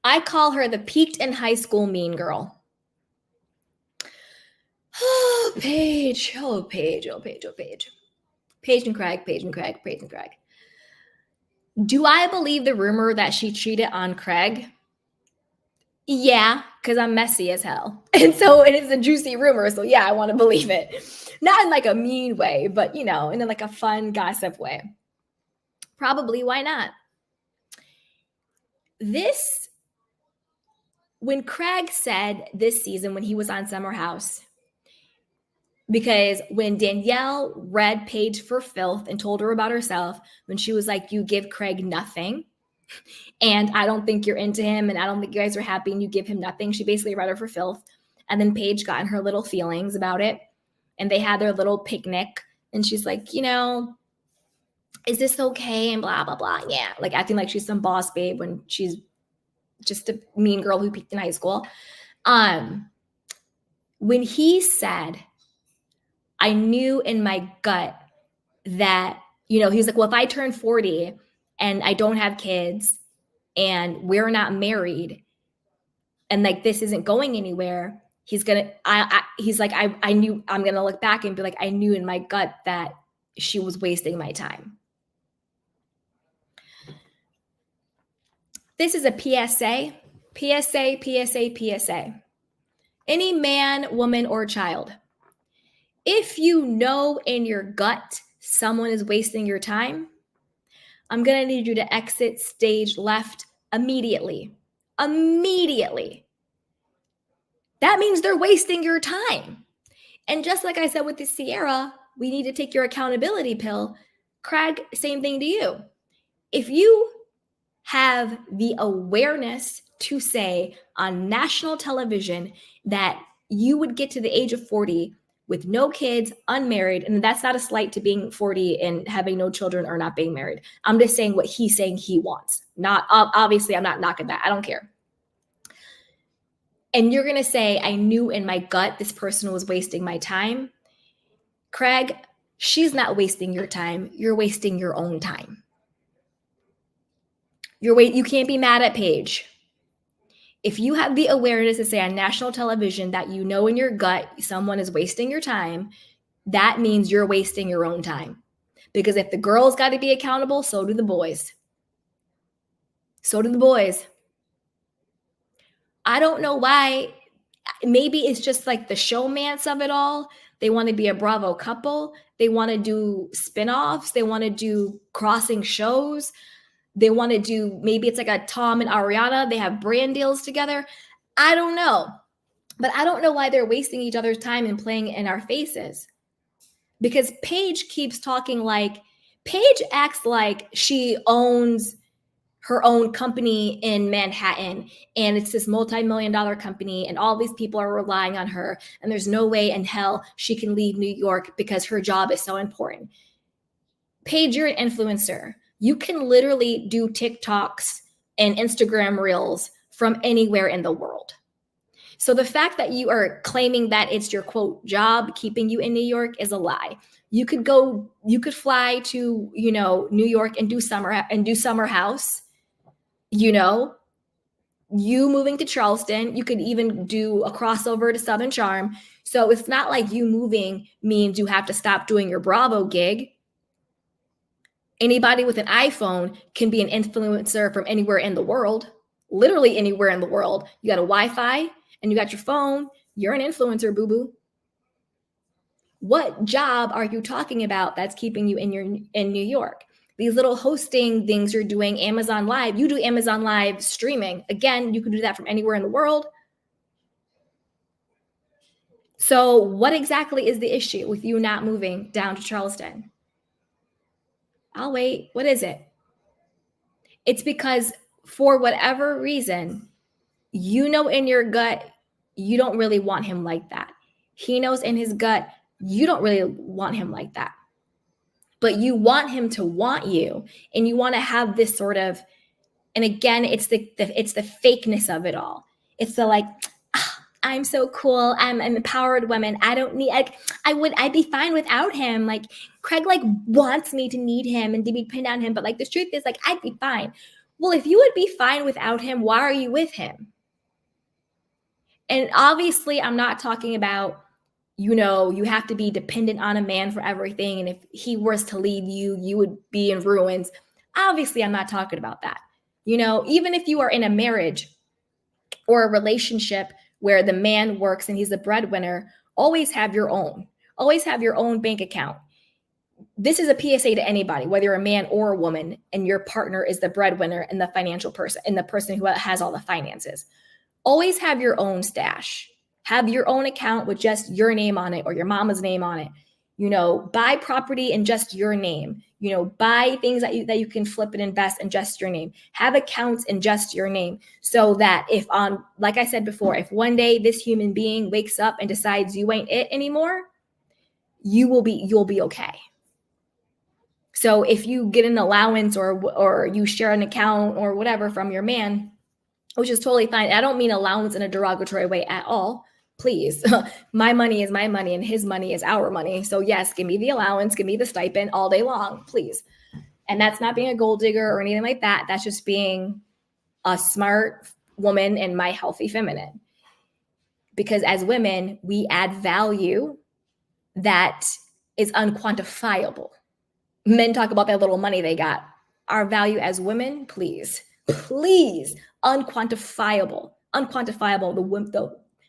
I call her the peaked in high school mean girl. Oh, Paige. Oh, Paige. Oh, Paige. Oh, Paige. Paige and Craig, Paige and Craig, Paige and Craig. Do I believe the rumor that she cheated on Craig? Yeah, because I'm messy as hell. And so it is a juicy rumor. So yeah, I want to believe it. Not in like a mean way, but in like a fun gossip way. Probably, why not? When Craig said this season, when he was on Summer House, because when Danielle read Paige for filth and told her about herself, when she was like, you give Craig nothing, and I don't think you're into him, and I don't think you guys are happy, and you give him nothing, she basically read her for filth. And then Paige got in her little feelings about it, and they had their little picnic, and she's like, is this okay? And blah, blah, blah. Yeah, like acting like she's some boss babe when she's just a mean girl who peaked in high school. When he said, I knew in my gut that, he was like, well, if I turn 40 and I don't have kids and we're not married and like this isn't going anywhere, he's like, I knew, I'm going to look back and be like, I knew in my gut that she was wasting my time. This is a PSA. Any man, woman, or child, if you know in your gut someone is wasting your time, I'm going to need you to exit stage left immediately. Immediately. That means they're wasting your time. And just like I said with the Sierra, we need to take your accountability pill. Craig, same thing to you. If you have the awareness to say on national television that you would get to the age of 40 with no kids, unmarried, and that's not a slight to being 40 and having no children or not being married. I'm just saying what he's saying he wants. Not obviously, I'm not knocking that. I don't care. And you're going to say, I knew in my gut this person was wasting my time. Craig, she's not wasting your time. You're wasting your own time. You can't be mad at Paige. If you have the awareness to say on national television that you know in your gut someone is wasting your time, that means you're wasting your own time. Because if the girls got to be accountable, so do the boys. So do the boys. I don't know why. Maybe it's just like the showmance of it all. They want to be a Bravo couple. They want to do spinoffs. They want to do crossing shows. They want to do, maybe it's like a Tom and Ariana. They have brand deals together. I don't know. But I don't know why they're wasting each other's time and playing in our faces. Because Paige keeps talking like, Paige acts like she owns her own company in Manhattan, and it's this multi-million-dollar company, and all these people are relying on her, and there's no way in hell she can leave New York because her job is so important. Paige, you're an influencer. You can literally do TikToks and Instagram reels from anywhere in the world. So the fact that you are claiming that it's your quote job keeping you in New York is a lie. You could fly to, New York and do summer house. You moving to Charleston, you could even do a crossover to Southern Charm. So it's not like you moving means you have to stop doing your Bravo gig. Anybody with an iPhone can be an influencer from anywhere in the world, literally anywhere in the world. You got a Wi-Fi and you got your phone. You're an influencer, boo-boo. What job are you talking about that's keeping you in New York? These little hosting things you're doing, Amazon Live, you do Amazon Live streaming. Again, you can do that from anywhere in the world. So what exactly is the issue with you not moving down to Charleston? I'll wait. What is it? It's because for whatever reason, in your gut, you don't really want him like that. He knows in his gut, you don't really want him like that. But you want him to want you, and you want to have this sort of, and again, it's the fakeness of it all. It's the like, I'm so cool. I'm an empowered woman. I don't need, I'd be fine without him. Like Craig wants me to need him and to be pinned on him. But the truth is I'd be fine. Well, if you would be fine without him, why are you with him? And obviously, I'm not talking about, you have to be dependent on a man for everything. And if he was to leave you, you would be in ruins. Obviously, I'm not talking about that. Even if you are in a marriage or a relationship where the man works and he's the breadwinner, always have your own. Always have your own bank account. This is a PSA to anybody, whether you're a man or a woman, and your partner is the breadwinner and the financial person and the person who has all the finances. Always have your own stash. Have your own account with just your name on it or your mama's name on it. Buy property in just your name. Buy things that you can flip and invest in just your name. Have accounts in just your name, so that like I said before, if one day this human being wakes up and decides you ain't it anymore, you'll be okay. So if you get an allowance or you share an account or whatever from your man, which is totally fine. I don't mean allowance in a derogatory way at all. Please, my money is my money and his money is our money. So yes, give me the allowance, give me the stipend all day long, please. And that's not being a gold digger or anything like that. That's just being a smart woman and my healthy feminine. Because as women, we add value that is unquantifiable. Men talk about that little money they got. Our value as women, please, unquantifiable,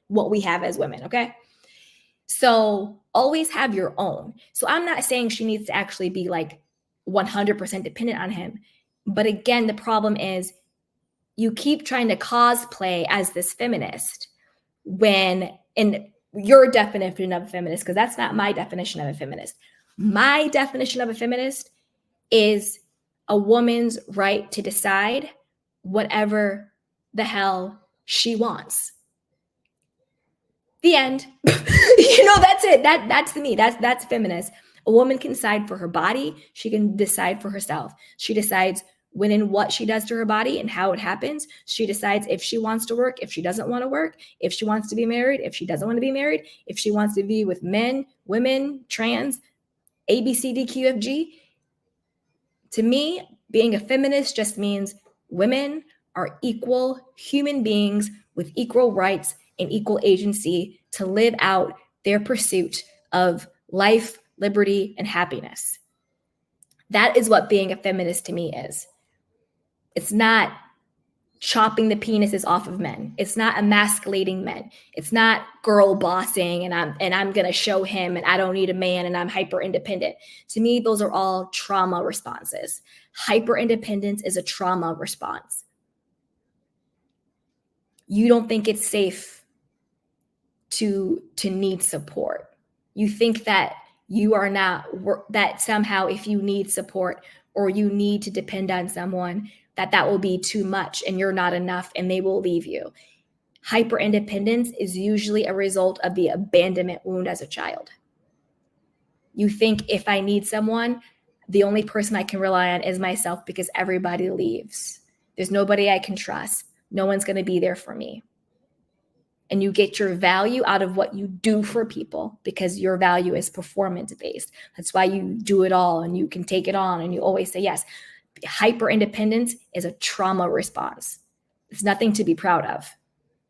what we have as women, okay? So always have your own. So I'm not saying she needs to actually be like 100% dependent on him. But again, the problem is you keep trying to cosplay as this feminist when, in your definition of a feminist, because that's not my definition of a feminist. My definition of a feminist is a woman's right to decide whatever the hell she wants. The end. That's it. That's to me. That's feminist. A woman can decide for her body. She can decide for herself. She decides when and what she does to her body and how it happens. She decides if she wants to work, if she doesn't want to work, if she wants to be married, if she doesn't want to be married, if she wants to be with men, women, trans, A, B, C, D, Q, F, G. To me, being a feminist just means women are equal human beings with equal rights and equal agency to live out their pursuit of life, liberty, and happiness. That is what being a feminist to me is. It's not chopping the penises off of men. It's not emasculating men. It's not girl bossing and I'm going to show him and I don't need a man and I'm hyper independent. To me, those are all trauma responses. Hyper independence is a trauma response. You don't think it's safe to need support. You think that you are not, that somehow if you need support or you need to depend on someone, that will be too much and you're not enough and they will leave you. Hyper independence is usually a result of the abandonment wound as a child. You think if I need someone, the only person I can rely on is myself because everybody leaves. There's nobody I can trust. No one's going to be there for me. And you get your value out of what you do for people because your value is performance based. That's why you do it all and you can take it on and you always say yes. Hyper independence is a trauma response. It's nothing to be proud of.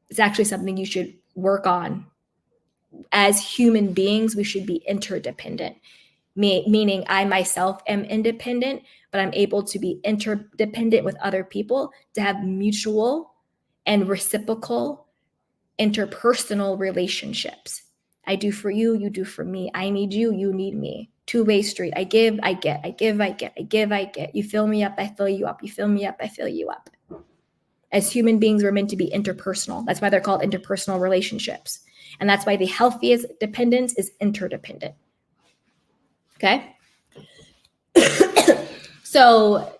It's actually something you should work on. As human beings, we should be interdependent, meaning I myself am independent, but I'm able to be interdependent with other people to have mutual and reciprocal interpersonal relationships. I do for you, you do for me. I need you, you need me. Two-way street. I give, I get, I give, I get, I give, I get. You fill me up, I fill you up. You fill me up, I fill you up. As human beings, we're meant to be interpersonal. That's why they're called interpersonal relationships. And that's why the healthiest dependence is interdependent. Okay? So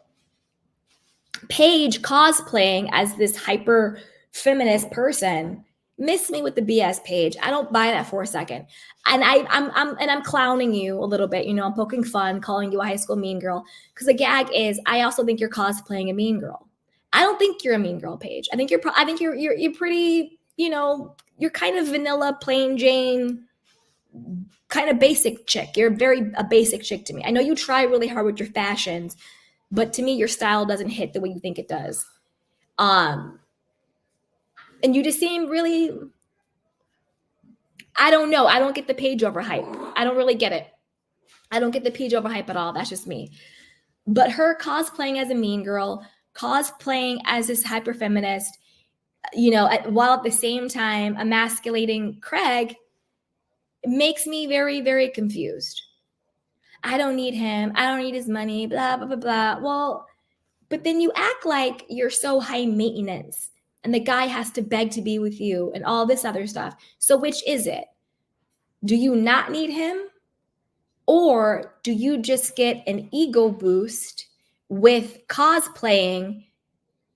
Paige cosplaying as this hyper feminist person, miss me with the BS, Paige. I don't buy that for a second. And I'm clowning you a little bit. I'm poking fun, calling you a high school mean girl. Because the gag is, I also think you're cosplaying a mean girl. I don't think you're a mean girl, Paige. I think you're pretty. You're kind of vanilla, plain Jane, kind of basic chick. You're a basic chick to me. I know you try really hard with your fashions, but to me, your style doesn't hit the way you think it does. And you just seem really, I don't know. I don't get the Paige overhype. I don't really get it. I don't get the Paige overhype at all. That's just me. But her cosplaying as a mean girl, cosplaying as this hyper feminist, while at the same time emasculating Craig, makes me very, very confused. I don't need him. I don't need his money, blah, blah, blah, blah. Well, but then you act like you're so high maintenance and the guy has to beg to be with you and all this other stuff. So which is it? Do you not need him? Or do you just get an ego boost with cosplaying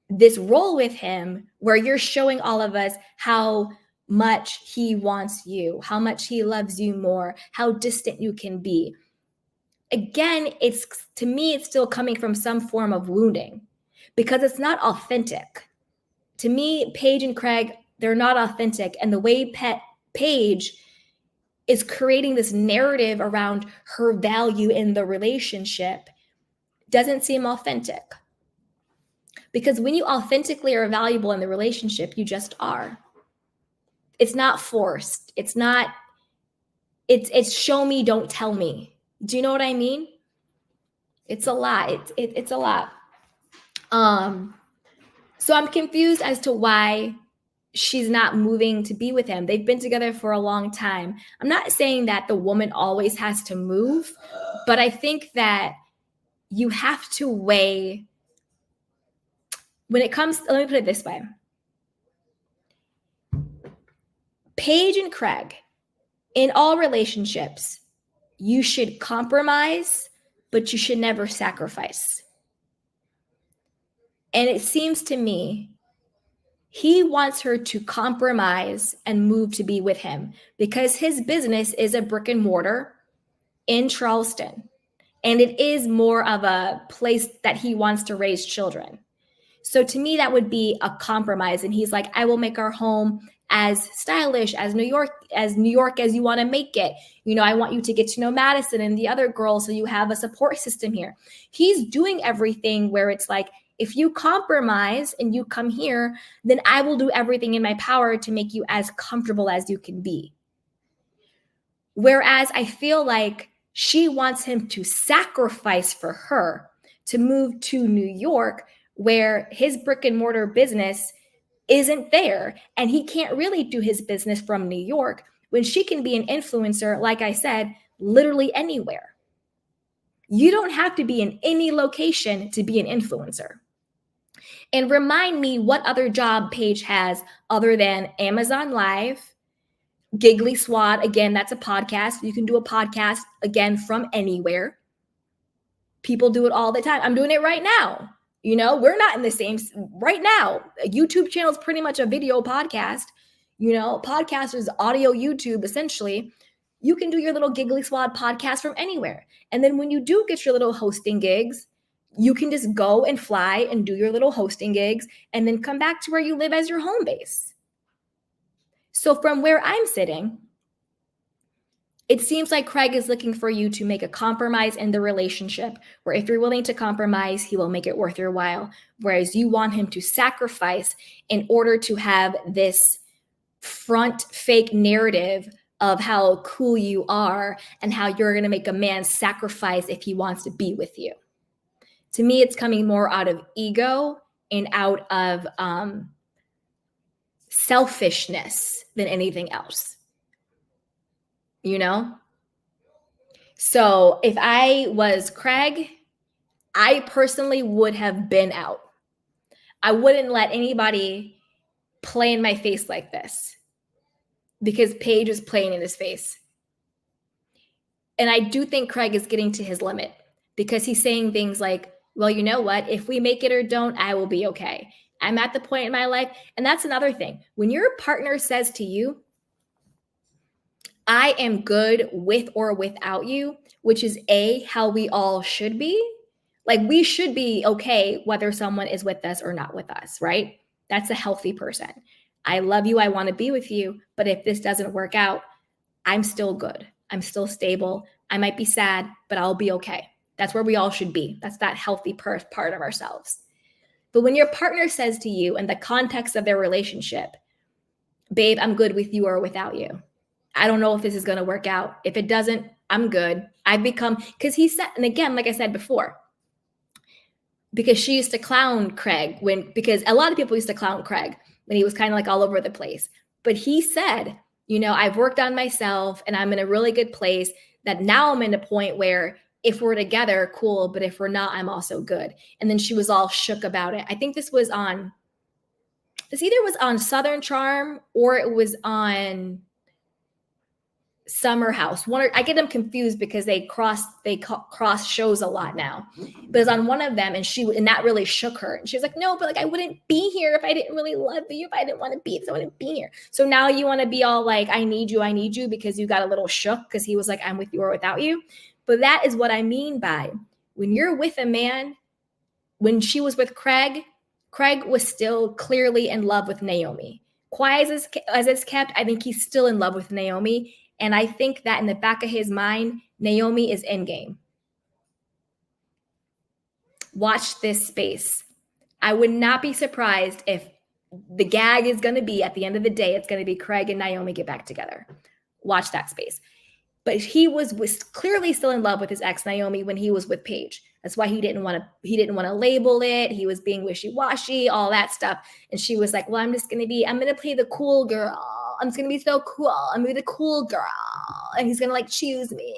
this role with him where you're showing all of us how much he wants you, how much he loves you more, how distant you can be? Again, to me, it's still coming from some form of wounding because it's not authentic. To me, Paige and Craig, they're not authentic. And the way Paige is creating this narrative around her value in the relationship doesn't seem authentic. Because when you authentically are valuable in the relationship, you just are. It's not forced. It's show me, don't tell me. Do you know what I mean? It's a lot. It's a lot. So I'm confused as to why she's not moving to be with him. They've been together for a long time. I'm not saying that the woman always has to move, but I think that you have to weigh when it comes, let me put it this way. Paige and Craig, in all relationships, you should compromise, but you should never sacrifice. And it seems to me he wants her to compromise and move to be with him because his business is a brick and mortar in Charleston. And it is more of a place that he wants to raise children. So to me, that would be a compromise. And he's like, I will make our home as stylish as New York as you want to make it. I want you to get to know Madison and the other girls so you have a support system here. He's doing everything where it's like, if you compromise and you come here, then I will do everything in my power to make you as comfortable as you can be. Whereas I feel like she wants him to sacrifice for her to move to New York, where his brick and mortar business isn't there. And he can't really do his business from New York when she can be an influencer, like I said, literally anywhere. You don't have to be in any location to be an influencer. And remind me what other job Paige has other than Amazon Live, Giggly Swat. Again, that's a podcast. You can do a podcast, again, from anywhere. People do it all the time. I'm doing it right now. We're not in the same right now. A YouTube channel is pretty much a video podcast. Podcast is audio YouTube, essentially. You can do your little Giggly Swat podcast from anywhere. And then when you do get your little hosting gigs, you can just go and fly and do your little hosting gigs and then come back to where you live as your home base. So from where I'm sitting, it seems like Craig is looking for you to make a compromise in the relationship where if you're willing to compromise, he will make it worth your while. Whereas you want him to sacrifice in order to have this front fake narrative of how cool you are and how you're going to make a man sacrifice if he wants to be with you. To me, it's coming more out of ego and out of selfishness than anything else. So if I was Craig, I personally would have been out. I wouldn't let anybody play in my face like this because Paige was playing in his face. And I do think Craig is getting to his limit because he's saying things like, well, you know what? If we make it or don't, I will be okay. I'm at the point in my life. And that's another thing. When your partner says to you, I am good with or without you, which is how we all should be. Like we should be okay whether someone is with us or not with us, right? That's a healthy person. I love you. I want to be with you. But if this doesn't work out, I'm still good. I'm still stable. I might be sad, but I'll be okay. That's where we all should be. That's that healthy part of ourselves. But when your partner says to you in the context of their relationship, babe, I'm good with you or without you. I don't know if this is going to work out. If it doesn't, I'm good. I've become, because he said, and again, like I said before, because she used to clown Craig because a lot of people used to clown Craig when he was kind of like all over the place. But he said, I've worked on myself and I'm in a really good place, that now I'm in a point where if we're together, cool. But if we're not, I'm also good. And then she was all shook about it. I think this either was on Southern Charm or it was on Summer House. I get them confused because they cross shows a lot now. But it's on one of them, and that really shook her. And she was like, "No, but like I wouldn't be here if I didn't really love you. If I didn't want to be, I wouldn't be here." So now you want to be all like, "I need you," because you got a little shook because he was like, "I'm with you or without you." But that is what I mean by when you're with a man. When she was with Craig was still clearly in love with Naomi. Quiet as it's kept, I think he's still in love with Naomi. And I think that in the back of his mind, Naomi is endgame. Watch this space. I would not be surprised if the gag is going to be, at the end of the day, it's going to be Craig and Naomi get back together. Watch that space. But he was clearly still in love with his ex Naomi when he was with Paige. That's why he didn't want to label it. He was being wishy-washy, all that stuff. And she was like, well, I'm going to play the cool girl. I'm just going to be so cool. I'm going to be the cool girl. And he's going to like choose me.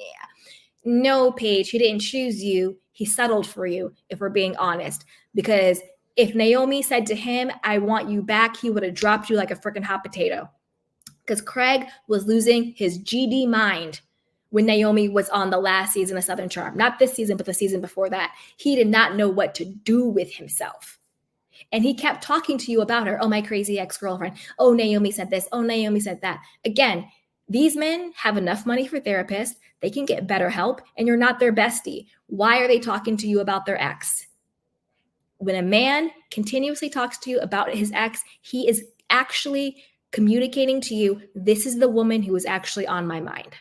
No, Paige, he didn't choose you. He settled for you, if we're being honest. Because if Naomi said to him, I want you back, he would have dropped you like a freaking hot potato. Because Craig was losing his GD mind when Naomi was on the last season of Southern Charm. Not this season, but the season before that. He did not know what to do with himself. And he kept talking to you about her. Oh, my crazy ex-girlfriend. Oh, Naomi said this. Oh, Naomi said that. Again, these men have enough money for therapists. They can get better help, and you're not their bestie. Why are they talking to you about their ex? When a man continuously talks to you about his ex, he is actually communicating to you, this is the woman who is actually on my mind.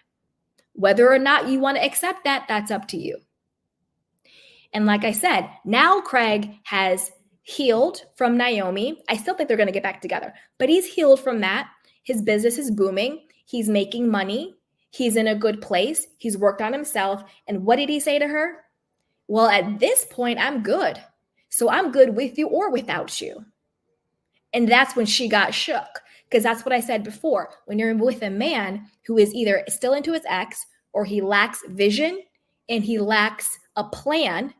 Whether or not you want to accept that, that's up to you. And like I said, now Craig has healed from Naomi. I still think they're going to get back together, but he's healed from that. His business is booming. He's making money. He's in a good place. He's worked on himself. And what did he say to her? Well, at this point, I'm good. So I'm good with you or without you. And that's when she got shook. Because that's what I said before. When you're with a man who is either still into his ex or he lacks vision and he lacks a plan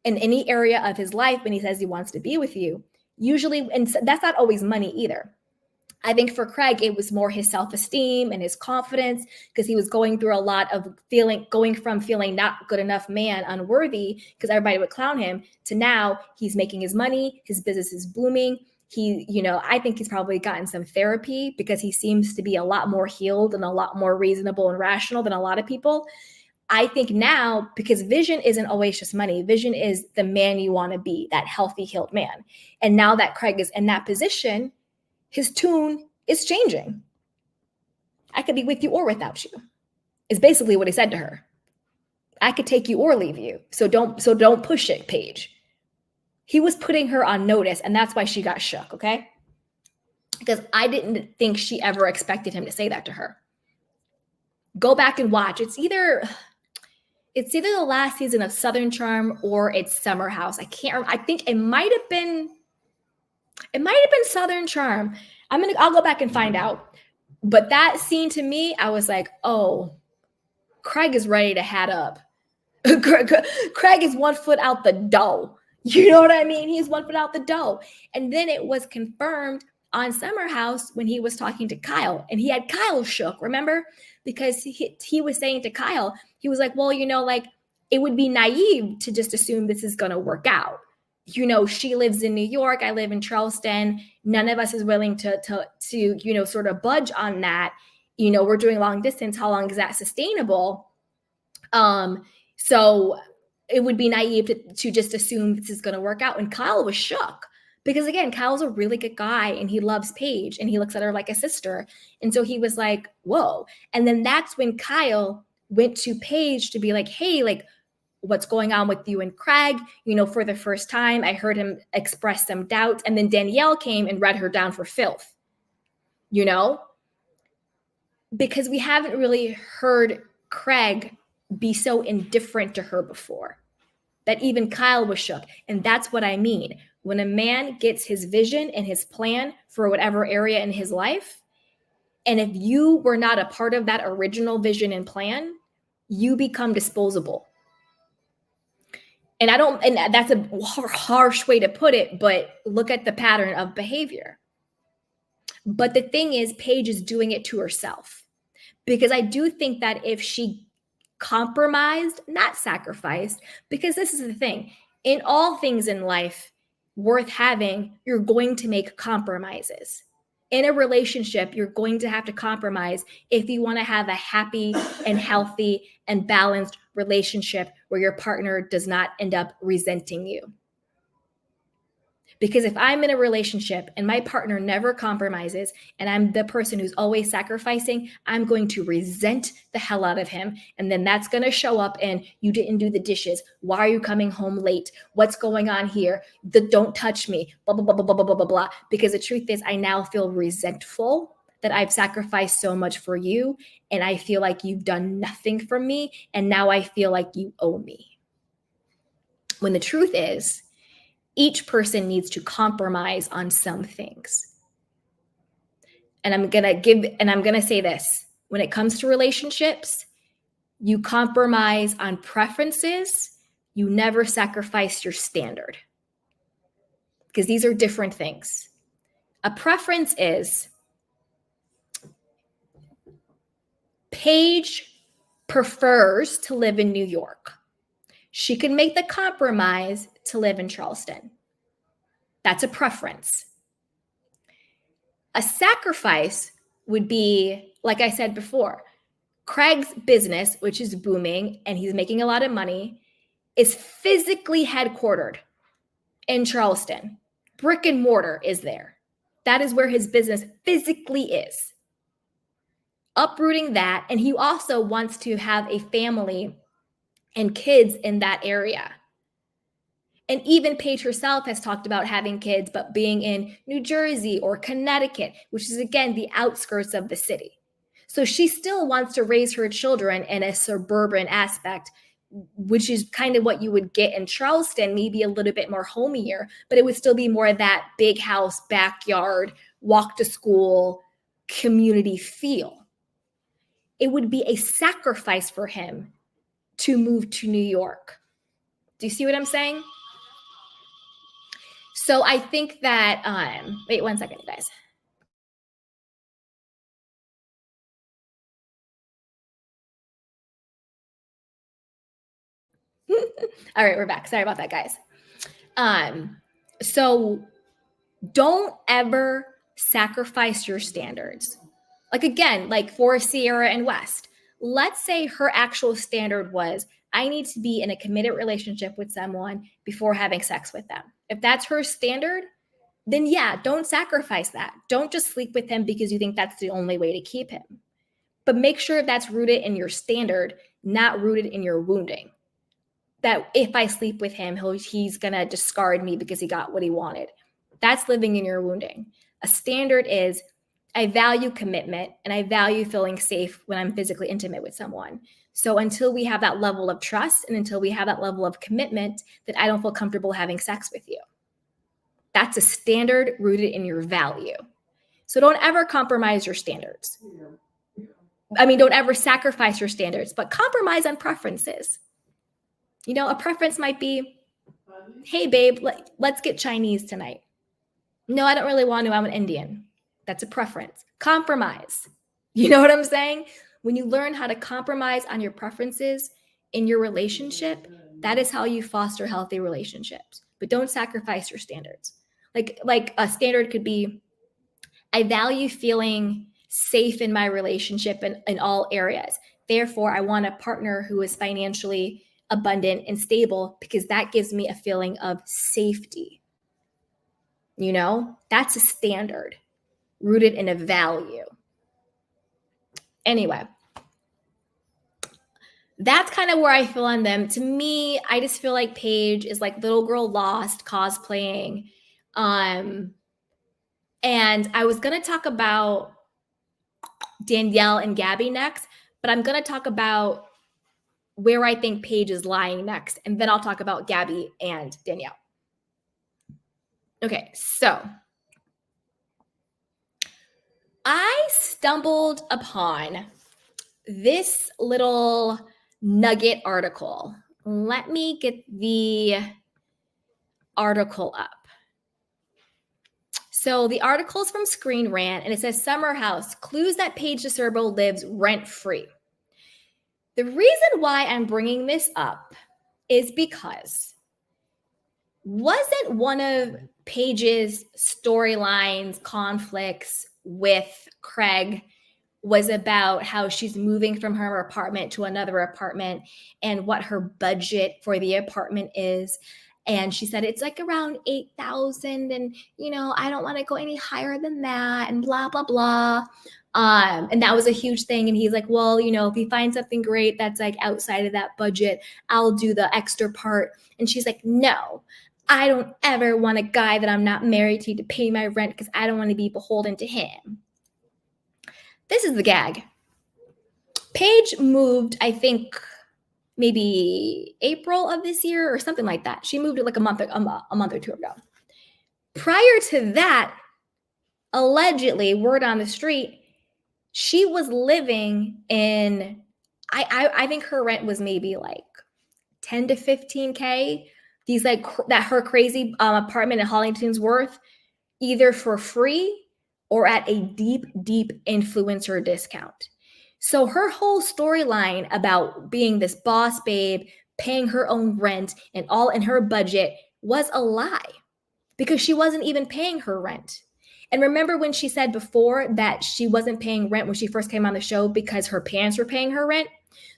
in any area of his life when he says he wants to be with you, usually, and that's not always money either. I think for Craig, it was more his self-esteem and his confidence because he was going through a lot of going from feeling not good enough man, unworthy, because everybody would clown him, to now he's making his money, his business is booming. I think he's probably gotten some therapy because he seems to be a lot more healed and a lot more reasonable and rational than a lot of people. I think now, because vision isn't always just money, vision is the man you want to be, that healthy, healed man. And now that Craig is in that position, his tune is changing. I could be with you or without you, is basically what he said to her. I could take you or leave you. So don't push it, Paige. He was putting her on notice, and that's why she got shook, okay? Because I didn't think she ever expected him to say that to her. Go back and watch. It's either the last season of Southern Charm or it's Summer House. I can't remember. I think it might have been Southern Charm. I'll go back and find out. But that scene to me, I was like, oh, Craig is ready to hat up. Craig is 1 foot out the door. You know what I mean? He's 1 foot out the door. And then it was confirmed on Summer House when he was talking to Kyle, and he had Kyle shook, remember? Because he was saying to Kyle, he was like, well, it would be naive to just assume this is going to work out. She lives in New York. I live in Charleston. None of us is willing to sort of budge on that. We're doing long distance. How long is that sustainable? So it would be naive to just assume this is going to work out. And Kyle was shook because, again, Kyle's a really good guy and he loves Paige and he looks at her like a sister. And so he was like, whoa. And then that's when Kyle went to Paige to be like, hey, what's going on with you and Craig. For the first time, I heard him express some doubts, and then Danielle came and read her down for filth, because we haven't really heard Craig be so indifferent to her before, that even Kyle was shook. And that's what I mean. When a man gets his vision and his plan for whatever area in his life, and if you were not a part of that original vision and plan, you become disposable. And that's a harsh way to put it, but look at the pattern of behavior. But the thing is, Paige is doing it to herself, because I do think that if she compromised, not sacrificed, because this is the thing, in all things in life worth having, you're going to make compromises. In a relationship, you're going to have to compromise if you want to have a happy and healthy and balanced relationship where your partner does not end up resenting you. Because if I'm in a relationship and my partner never compromises and I'm the person who's always sacrificing, I'm going to resent the hell out of him. And then that's going to show up in, you didn't do the dishes. Why are you coming home late? What's going on here? Don't touch me, blah, blah, blah, blah, blah, blah, blah, blah. Because the truth is, I now feel resentful that I've sacrificed so much for you. And I feel like you've done nothing for me. And now I feel like you owe me. When the truth is, each person needs to compromise on some things. And I'm going to say this, when it comes to relationships, you compromise on preferences, you never sacrifice your standard. Because these are different things. A preference is, Paige prefers to live in New York. She can make the compromise to live in Charleston. That's a preference. A sacrifice would be, like I said before, Craig's business, which is booming and he's making a lot of money, is physically headquartered in Charleston. Brick and mortar is there. That is where his business physically is. Uprooting that, and he also wants to have a family and kids in that area. And even Paige herself has talked about having kids, but being in New Jersey or Connecticut, which is, again, the outskirts of the city. So she still wants to raise her children in a suburban aspect, which is kind of what you would get in Charleston, maybe a little bit more homier, but it would still be more of that big house, backyard, walk to school, community feel. It would be a sacrifice for him to move to New York. Do you see what I'm saying? So I think that, wait 1 second, you guys. All right, we're back. Sorry about that, guys. So don't ever sacrifice your standards. Like, again, like for Sierra and West, let's say her actual standard was, I need to be in a committed relationship with someone before having sex with them. If that's her standard, then yeah, don't sacrifice that. Don't just sleep with him because you think that's the only way to keep him. But make sure that's rooted in your standard, not rooted in your wounding. That if I sleep with him, he's going to discard me because he got what he wanted. That's living in your wounding. A standard is, I value commitment and I value feeling safe when I'm physically intimate with someone. So until we have that level of trust and until we have that level of commitment, that I don't feel comfortable having sex with you. That's a standard rooted in your value. So don't ever compromise your standards. I mean, don't ever sacrifice your standards, but compromise on preferences. A preference might be, hey, babe, let's get Chinese tonight. No, I don't really want to. I'm an Indian. That's a preference. Compromise. You know what I'm saying? When you learn how to compromise on your preferences in your relationship, that is how you foster healthy relationships. But don't sacrifice your standards. Like a standard could be, I value feeling safe in my relationship in all areas. Therefore, I want a partner who is financially abundant and stable because that gives me a feeling of safety. That's a standard rooted in a value. Anyway, That's kind of where I feel on them. To me, I just feel like Paige is like little girl lost cosplaying. And I was going to talk about Danielle and Gabby next, but I'm going to talk about where I think Paige is lying next, and then I'll talk about Gabby and Danielle. Okay, so I stumbled upon this little nugget article. Let me get the article up. So the article is from Screen Rant, and it says Summer House, clues that Paige DeSorbo lives rent-free. The reason why I'm bringing this up is because wasn't one of Paige's storylines, conflicts with Craig was about how she's moving from her apartment to another apartment and what her budget for the apartment is. And she said it's like around 8,000 and I don't want to go any higher than that and blah blah blah. And that was a huge thing. And he's like, well, if you find something great that's like outside of that budget, I'll do the extra part. And she's like, no, I don't ever want a guy that I'm not married to pay my rent because I don't want to be beholden to him. This is the gag. Paige moved, I think, maybe April of this year or something like that. She moved it like a month or two ago. Prior to that, allegedly, word on the street, she was living in, I think her rent was maybe like 10 to 15K. These like that her crazy apartment in Hollington's worth, either for free or at a deep, deep influencer discount. So her whole storyline about being this boss babe, paying her own rent and all in her budget was a lie because she wasn't even paying her rent. And remember when she said before that she wasn't paying rent when she first came on the show because her parents were paying her rent?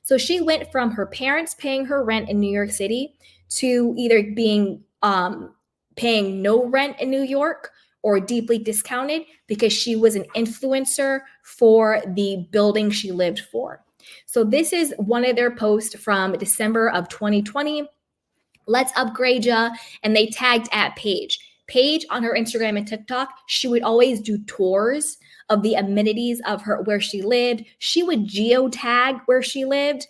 So she went from her parents paying her rent in New York City to either being paying no rent in New York or deeply discounted because she was an influencer for the building she lived for. So this is one of their posts from December of 2020. Let's upgrade ya. And they tagged at Paige. Paige on her Instagram and TikTok, she would always do tours of the amenities of her where she lived. She would geotag where she lived.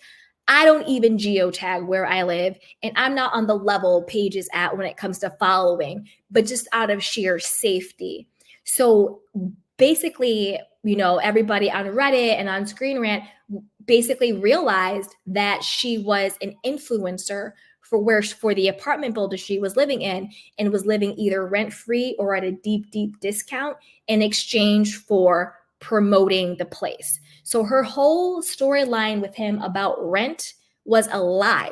I don't even geotag where I live, and I'm not on the level Paige is at when it comes to following, but just out of sheer safety. So basically, everybody on Reddit and on Screen Rant basically realized that she was an influencer for the apartment building she was living in and was living either rent-free or at a deep, deep discount in exchange for promoting the place. So her whole storyline with him about rent was a lie.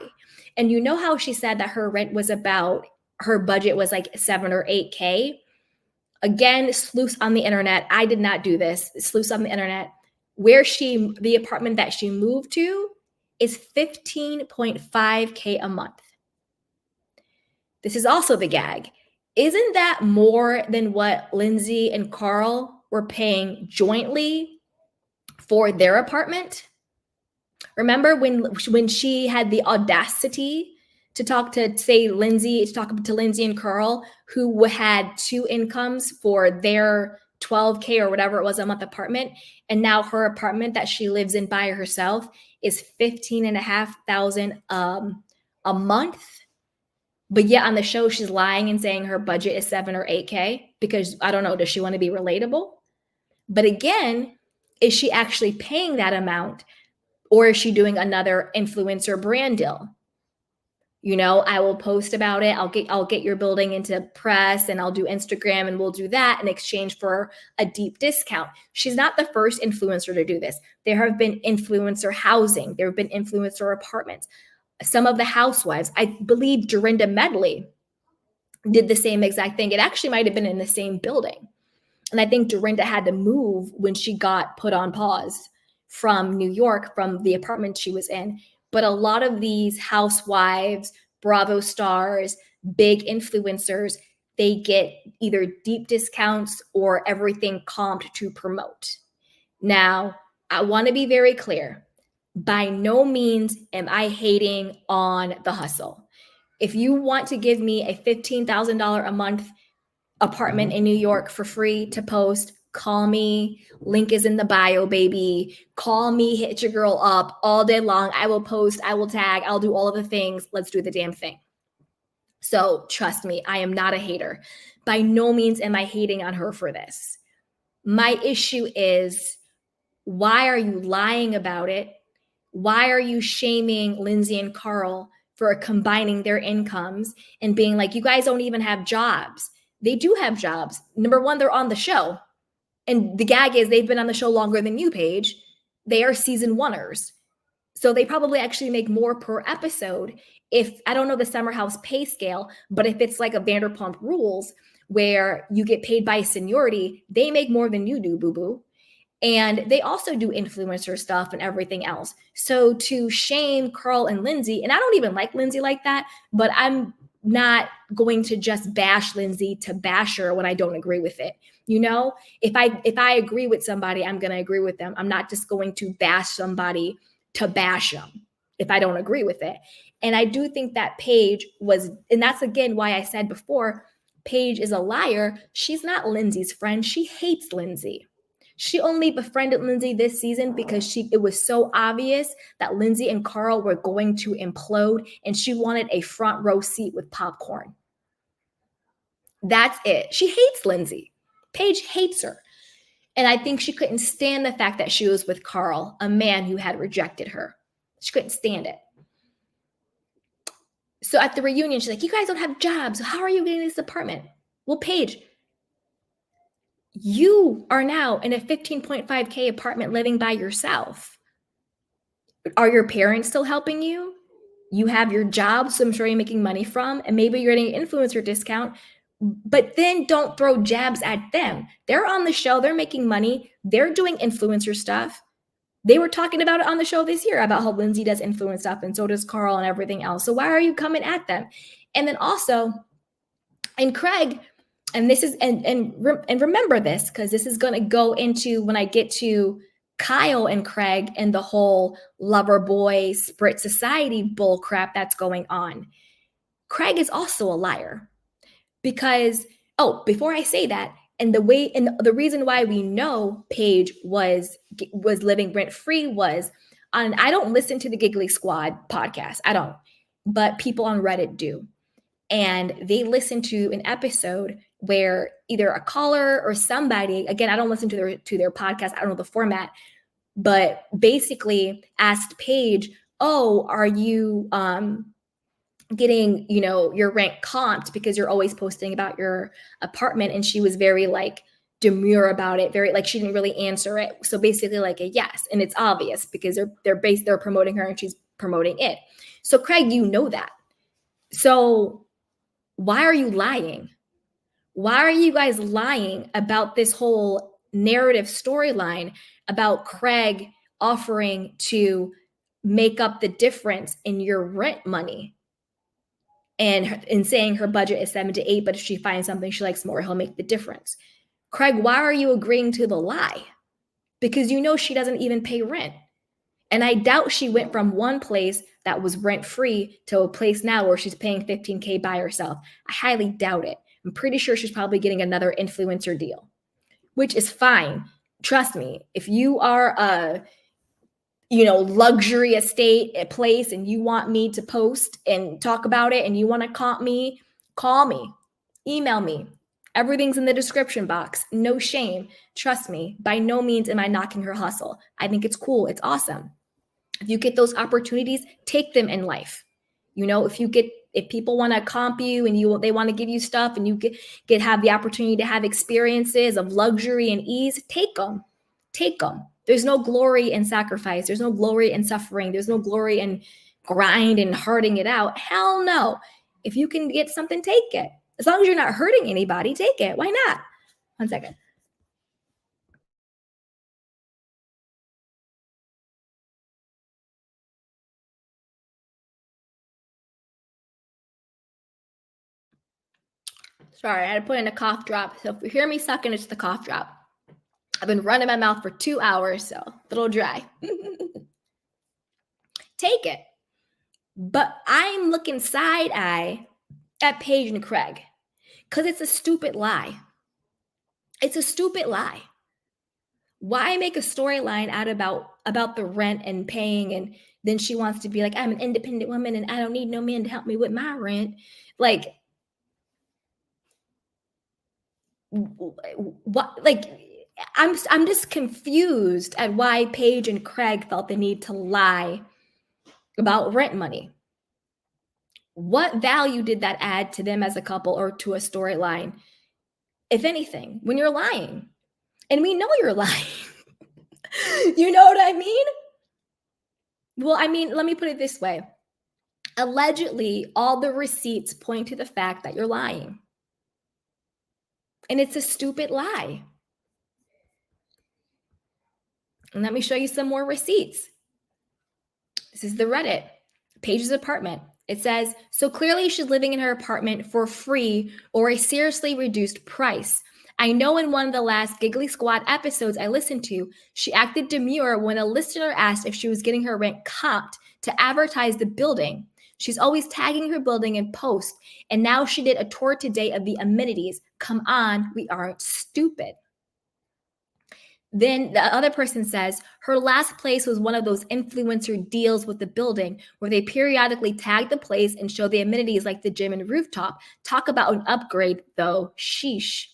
And you know how she said that her rent was her budget was like 7 or 8K? Again, sleuths on the internet. I did not do this. Sleuths on the internet. The apartment that she moved to is 15.5K a month. This is also the gag. Isn't that more than what Lindsay and Carl were paying jointly for their apartment? Remember when she had the audacity to talk to Lindsay and Carl, who had two incomes for their 12K or whatever it was a month apartment, and now her apartment that she lives in by herself is 15,500 a month. But yet on the show, she's lying and saying her budget is 7 or 8K because, I don't know, does she want to be relatable? But again, is she actually paying that amount, or is she doing another influencer brand deal? I will post about it. I'll get your building into press and I'll do Instagram and we'll do that in exchange for a deep discount. She's not the first influencer to do this. There have been influencer housing. There have been influencer apartments. Some of the housewives, I believe Dorinda Medley did the same exact thing. It actually might have been in the same building. And I think Dorinda had to move when she got put on pause from New York, from the apartment she was in. But a lot of these housewives, Bravo stars, big influencers, they get either deep discounts or everything comped to promote. Now, I want to be very clear. By no means am I hating on the hustle. If you want to give me a $15,000 a month apartment in New York for free to post, call me. Link is in the bio, baby. Call me, hit your girl up all day long. I will post, I will tag, I'll do all of the things. Let's do the damn thing. So trust me, I am not a hater. By no means am I hating on her for this. My issue is, why are you lying about it? Why are you shaming Lindsay and Carl for combining their incomes and being like, you guys don't even have jobs? They do have jobs. Number one, they're on the show. And the gag is they've been on the show longer than you, Paige. They are season oneers. So they probably actually make more per episode. If I don't know the Summer House pay scale, but if it's like a Vanderpump Rules where you get paid by seniority, they make more than you do, boo boo. And they also do influencer stuff and everything else. So to shame Carl and Lindsay, and I don't even like Lindsay like that, but I'm not going to just bash Lindsay to bash her when I don't agree with it. You know, if I agree with somebody, I'm going to agree with them. I'm not just going to bash somebody to bash them if I don't agree with it. And I do think that Paige was, and that's again why I said before, Paige is a liar. She's not Lindsay's friend. She hates Lindsay. She only befriended Lindsay this season because it was so obvious that Lindsay and Carl were going to implode, and she wanted a front row seat with popcorn. That's it. She hates Lindsay. Paige hates her. And I think she couldn't stand the fact that she was with Carl, a man who had rejected her. She couldn't stand it. So at the reunion, she's like, you guys don't have jobs. So how are you getting this apartment? Well, Paige, you are now in a 15.5K apartment living by yourself. Are your parents still helping you? You have your job, so I'm sure you're making money from, and maybe you're getting an influencer discount, but then don't throw jabs at them. They're on the show, they're making money, they're doing influencer stuff. They were talking about it on the show this year about how Lindsay does influence stuff and so does Carl and everything else. So why are you coming at them? And then also, and Craig, and this is and remember this, because this is going to go into when I get to Kyle and Craig and the whole lover boy sprit society bull crap that's going on. Craig is also a liar because, before I say that, and the reason why we know Paige was living rent free was on, I don't listen to the Giggly Squad podcast. I don't, but people on Reddit do. And they listened to an episode where either a caller or somebody, again, I don't listen to their podcast, I don't know the format, but basically asked Paige, are you getting, your rent comped because you're always posting about your apartment? And she was very like demure about it, very like she didn't really answer it. So basically like a yes. And it's obvious because they're promoting her and she's promoting it. So Craig, you know that. So why are you lying? Why are you guys lying about this whole narrative storyline about Craig offering to make up the difference in your rent money and saying her budget is 7 to 8, but if she finds something she likes more, he'll make the difference? Craig, why are you agreeing to the lie? Because you know she doesn't even pay rent. And I doubt she went from one place that was rent-free to a place now where she's paying $15K by herself. I highly doubt it. I'm pretty sure she's probably getting another influencer deal, which is fine. Trust me, if you are a luxury estate, a place, and you want me to post and talk about it and you want to comp me, call me, email me. Everything's in the description box. No shame. Trust me, by no means am I knocking her hustle. I think it's cool. It's awesome. If you get those opportunities, take them in life. If people want to comp you and they want to give you stuff and you have the opportunity to have experiences of luxury and ease, take them. Take them. There's no glory in sacrifice. There's no glory in suffering. There's no glory in grind and hurting it out. Hell no. If you can get something, take it. As long as you're not hurting anybody, take it. Why not? 1 second. Sorry, I had to put in a cough drop. So if you hear me sucking, it's the cough drop. I've been running my mouth for 2 hours, so a little dry. Take it. But I'm looking side eye at Paige and Craig because it's a stupid lie. It's a stupid lie. Why make a storyline out about the rent and paying, and then she wants to be like, I'm an independent woman and I don't need no man to help me with my rent? Like, what? Like, I'm just confused at why Paige and Craig felt the need to lie about rent money. What value did that add to them as a couple or to a storyline, if anything, when you're lying? And we know you're lying. You know what I mean? Well, I mean, let me put it this way. Allegedly, all the receipts point to the fact that you're lying. And it's a stupid lie. And let me show you some more receipts. This is the Reddit, Paige's apartment. It says, so clearly she's living in her apartment for free or a seriously reduced price. I know in one of the last Giggly Squad episodes I listened to, she acted demure when a listener asked if she was getting her rent comped to advertise the building. She's always tagging her building in posts, and now she did a tour today of the amenities. Come on, we aren't stupid. Then the other person says her last place was one of those influencer deals with the building where they periodically tag the place and show the amenities like the gym and rooftop. Talk about an upgrade, though. Sheesh.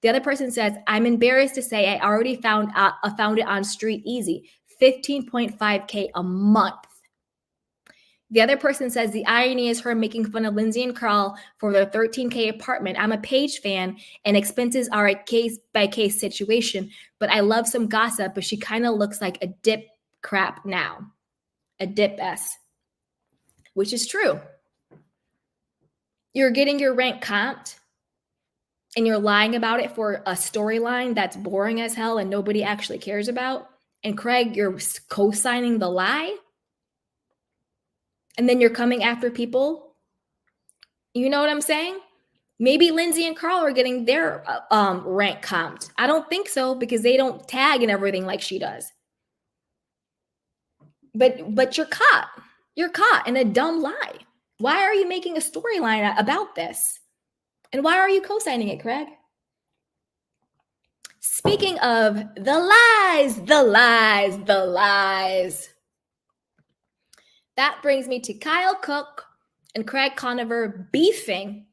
The other person says, I'm embarrassed to say I already found it on Street Easy, $15.5K a month. The other person says the irony is her making fun of Lindsay and Carl for their $13K apartment. I'm a Paige fan and expenses are a case by case situation, but I love some gossip, but she kind of looks like a dip crap now. A dip S, which is true. You're getting your rent comped and you're lying about it for a storyline that's boring as hell and nobody actually cares about. And Craig, you're co-signing the lie. And then you're coming after people. You know what I'm saying? Maybe Lindsay and Carl are getting their rent comped. I don't think so because they don't tag and everything like she does. But you're caught. You're caught in a dumb lie. Why are you making a storyline about this? And why are you co-signing it, Craig? Speaking of the lies. That brings me to Kyle Cook and Craig Conover beefing